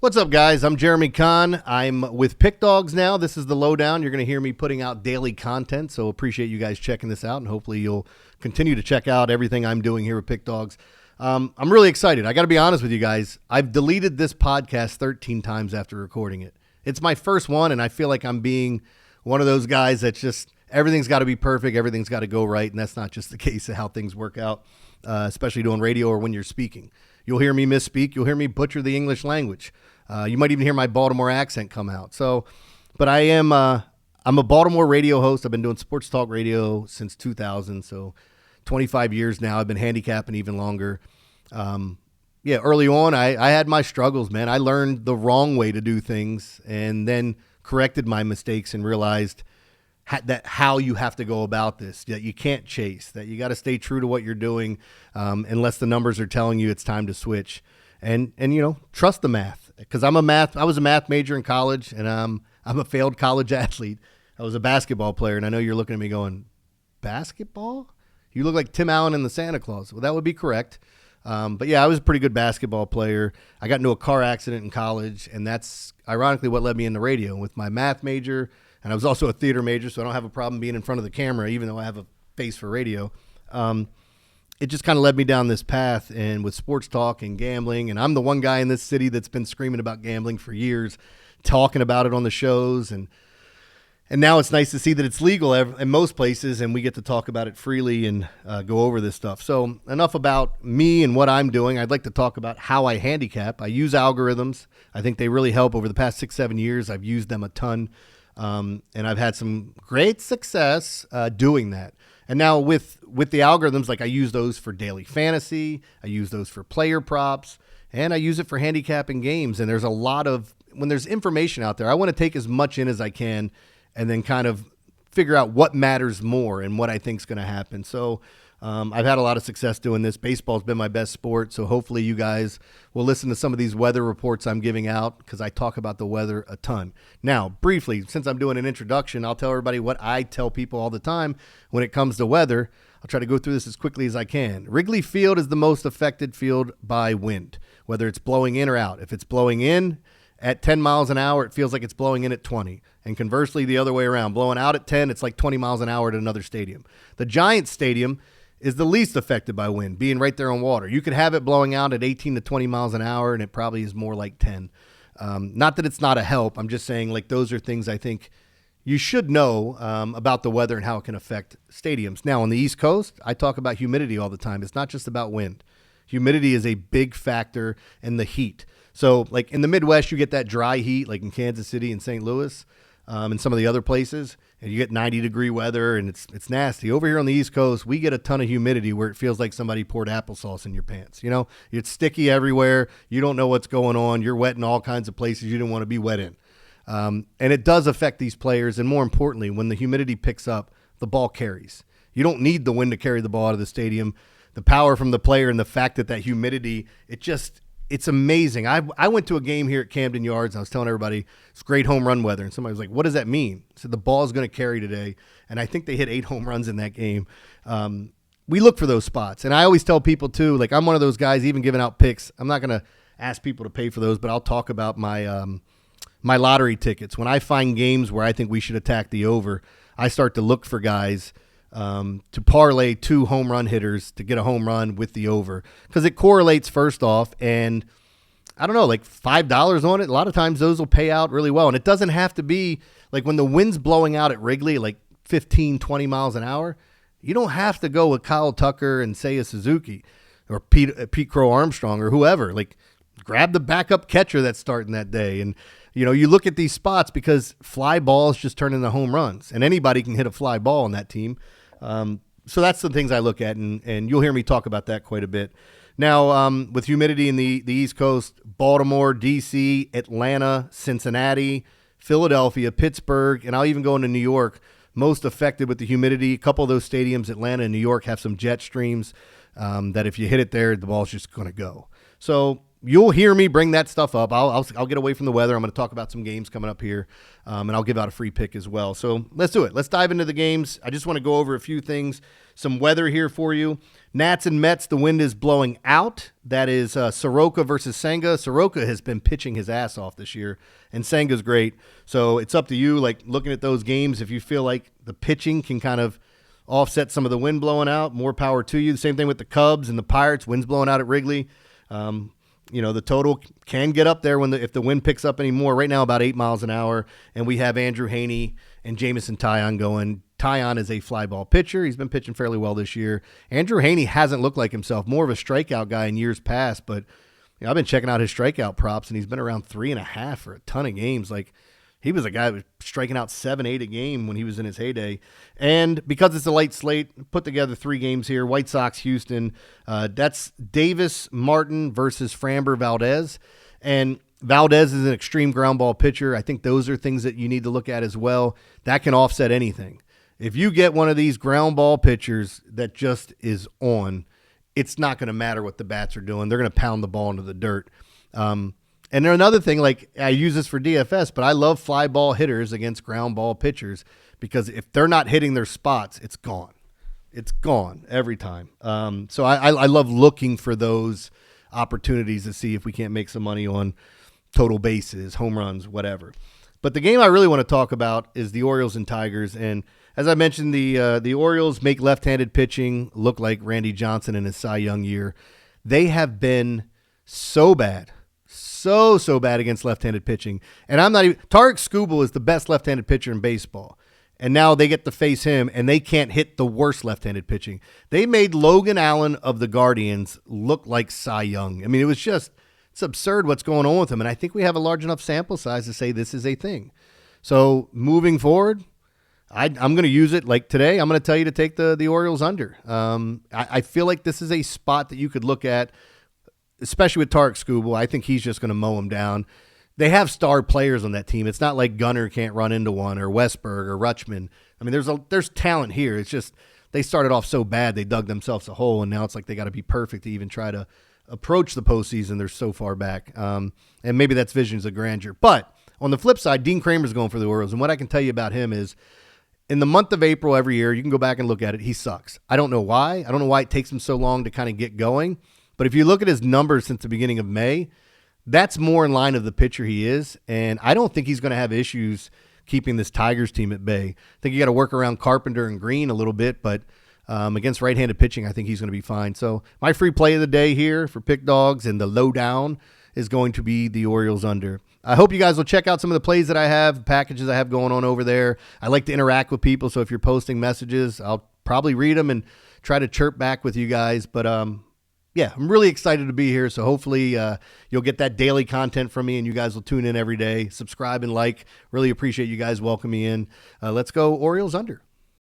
What's up, guys? I'm Jeremy Conn. I'm with Pickdawgz now. This is the Lowdown. You're going to hear me putting out daily content, so appreciate you guys checking this out, and hopefully you'll continue to check out everything I'm doing here with Pickdawgz. I'm really excited. I got to be honest with you guys. I've deleted this podcast 13 times after recording it. It's my first one, and I feel like I'm being one of those guys that's just everything's got to be perfect, everything's got to go right, and that's not just the case of how things work out, especially doing radio or when you're speaking. You'll hear me misspeak. You'll hear me butcher the English language. You might even hear my Baltimore accent come out. But I'm a Baltimore radio host. I've been doing sports talk radio since 2000, so 25 years now. I've been handicapping even longer. Early on, I had my struggles, man. I learned the wrong way to do things and then corrected my mistakes and realized that how you have to go about this, that you can't chase, that you got to stay true to what you're doing unless the numbers are telling you it's time to switch. And trust the math, because I was a math major in college, and I'm a failed college athlete. I was a basketball player, and I know you're looking at me going, basketball? You look like Tim Allen in the Santa Claus. Well, that would be correct. But yeah, I was a pretty good basketball player. I got into a car accident in college, and that's ironically what led me into radio with my math major. And I was also a theater major, so I don't have a problem being in front of the camera, even though I have a face for radio. It just kind of led me down this path, and with sports talk and gambling, and I'm the one guy in this city that's been screaming about gambling for years, talking about it on the shows, and now it's nice to see that it's legal in most places, and we get to talk about it freely and go over this stuff. So enough about me and what I'm doing. I'd like to talk about how I handicap. I use algorithms. I think they really help. Over the past 6-7 years, I've used them a ton, and I've had some great success doing that. And now with the algorithms, like I use those for daily fantasy, I use those for player props, and I use it for handicapping games. And there's a lot of, when there's information out there, I want to take as much in as I can and then kind of figure out what matters more and what I think is going to happen. So I've had a lot of success doing this. Baseball's been my best sport, so hopefully you guys will listen to some of these weather reports I'm giving out, because I talk about the weather a ton. Now, briefly, since I'm doing an introduction, I'll tell everybody what I tell people all the time when it comes to weather. I'll try to go through this as quickly as I can. Wrigley Field is the most affected field by wind, whether it's blowing in or out. If it's blowing in at 10 miles an hour, it feels like it's blowing in at 20. And conversely, the other way around. Blowing out at 10, it's like 20 miles an hour at another stadium. The Giants Stadium is the least affected by wind, being right there on water. You could have it blowing out at 18 to 20 miles an hour, and it probably is more like 10. Not that it's not a help. I'm just saying, like, those are things I think you should know about the weather and how it can affect stadiums. Now, on the East Coast, I talk about humidity all the time. It's not just about wind. Humidity is a big factor in the heat. So, like, in the Midwest, you get that dry heat, like in Kansas City and St. Louis, and some of the other places, and you get 90-degree weather, and it's nasty. Over here on the East Coast, we get a ton of humidity where it feels like somebody poured applesauce in your pants. You know, it's sticky everywhere. You don't know what's going on. You're wet in all kinds of places you didn't want to be wet in. And it does affect these players, and more importantly, when the humidity picks up, the ball carries. You don't need the wind to carry the ball out of the stadium. The power from the player and the fact that humidity, it's amazing. I went to a game here at Camden Yards, and I was telling everybody it's great home run weather. And somebody was like, what does that mean? I said, the ball is going to carry today. And I think they hit 8 home runs in that game. We look for those spots. And I always tell people, too, like I'm one of those guys, even giving out picks. I'm not going to ask people to pay for those, but I'll talk about my my lottery tickets. When I find games where I think we should attack the over, I start to look for guys to parlay 2 home run hitters to get a home run with the over, because it correlates first off, and I don't know, like $5 on it. A lot of times those will pay out really well, and it doesn't have to be like when the wind's blowing out at Wrigley, like 15, 20 miles an hour. You don't have to go with Kyle Tucker and Seiya Suzuki or Pete Crow Armstrong or whoever. Like, grab the backup catcher that's starting that day. And, you look at these spots because fly balls just turn into home runs, and anybody can hit a fly ball on that team. So that's the things I look at, and you'll hear me talk about that quite a bit. Now, with humidity in the East Coast, Baltimore, D.C., Atlanta, Cincinnati, Philadelphia, Pittsburgh, and I'll even go into New York, most affected with the humidity. A couple of those stadiums, Atlanta and New York, have some jet streams that if you hit it there, the ball's just going to go. So you'll hear me bring that stuff up. I'll get away from the weather. I'm going to talk about some games coming up here, and I'll give out a free pick as well. So let's do it. Let's dive into the games. I just want to go over a few things some weather here for you. Nats and Mets, the wind is blowing out. That is Soroka versus Senga. Soroka has been pitching his ass off this year, and Senga's great. So it's up to you, like looking at those games, if you feel like the pitching can kind of offset some of the wind blowing out, more power to you. The same thing with the Cubs and the Pirates, wind's blowing out at Wrigley. The total can get up there if the wind picks up anymore. Right now, about 8 miles an hour, and we have Andrew Haney and Jamison Taillon going. Taillon is a fly ball pitcher. He's been pitching fairly well this year. Andrew Haney hasn't looked like himself, more of a strikeout guy in years past, but I've been checking out his strikeout props, and he's been around 3.5 for a ton of games. Like, he was a guy that was striking out 7, 8 a game when he was in his heyday. And because it's a light slate, put together 3 games here. White Sox, Houston. That's Davis, Martin versus Framber Valdez. And Valdez is an extreme ground ball pitcher. I think those are things that you need to look at as well. That can offset anything. If you get one of these ground ball pitchers that just is on, it's not going to matter what the bats are doing. They're going to pound the ball into the dirt. And then another thing, like I use this for DFS, but I love fly ball hitters against ground ball pitchers because if they're not hitting their spots, it's gone. It's gone every time. So I love looking for those opportunities to see if we can't make some money on total bases, home runs, whatever. But the game I really want to talk about is the Orioles and Tigers. And as I mentioned, the Orioles make left-handed pitching look like Randy Johnson in his Cy Young year. They have been so bad. So bad against left-handed pitching. And I'm not even – Tarek Skubal is the best left-handed pitcher in baseball. And now they get to face him, and they can't hit the worst left-handed pitching. They made Logan Allen of the Guardians look like Cy Young. I mean, it was just – it's absurd what's going on with him. And I think we have a large enough sample size to say this is a thing. So moving forward, I'm going to use it like today. I'm going to tell you to take the Orioles under. I feel like this is a spot that you could look at, especially with Tarek Skubal. I think he's just going to mow him down. They have star players on that team. It's not like Gunnar can't run into one or Westberg or Rutschman. I mean, there's talent here. It's just they started off so bad they dug themselves a hole, and now it's like they got to be perfect to even try to approach the postseason. They're so far back. And maybe that's visions of grandeur. But on the flip side, Dean Kramer's going for the Orioles, and what I can tell you about him is in the month of April every year, you can go back and look at it, he sucks. I don't know why. I don't know why it takes him so long to kind of get going. But if you look at his numbers since the beginning of May, that's more in line of the pitcher he is. And I don't think he's going to have issues keeping this Tigers team at bay. I think you got to work around Carpenter and Green a little bit, but against right-handed pitching, I think he's going to be fine. So my free play of the day here for Pickdawgz and the Lowdown is going to be the Orioles under. I hope you guys will check out some of the plays that I have, packages I have going on over there. I like to interact with people, so if you're posting messages, I'll probably read them and try to chirp back with you guys. But yeah, I'm really excited to be here, so hopefully you'll get that daily content from me, and you guys will tune in every day. Subscribe and like. Really appreciate you guys welcoming me in. Let's go Orioles under.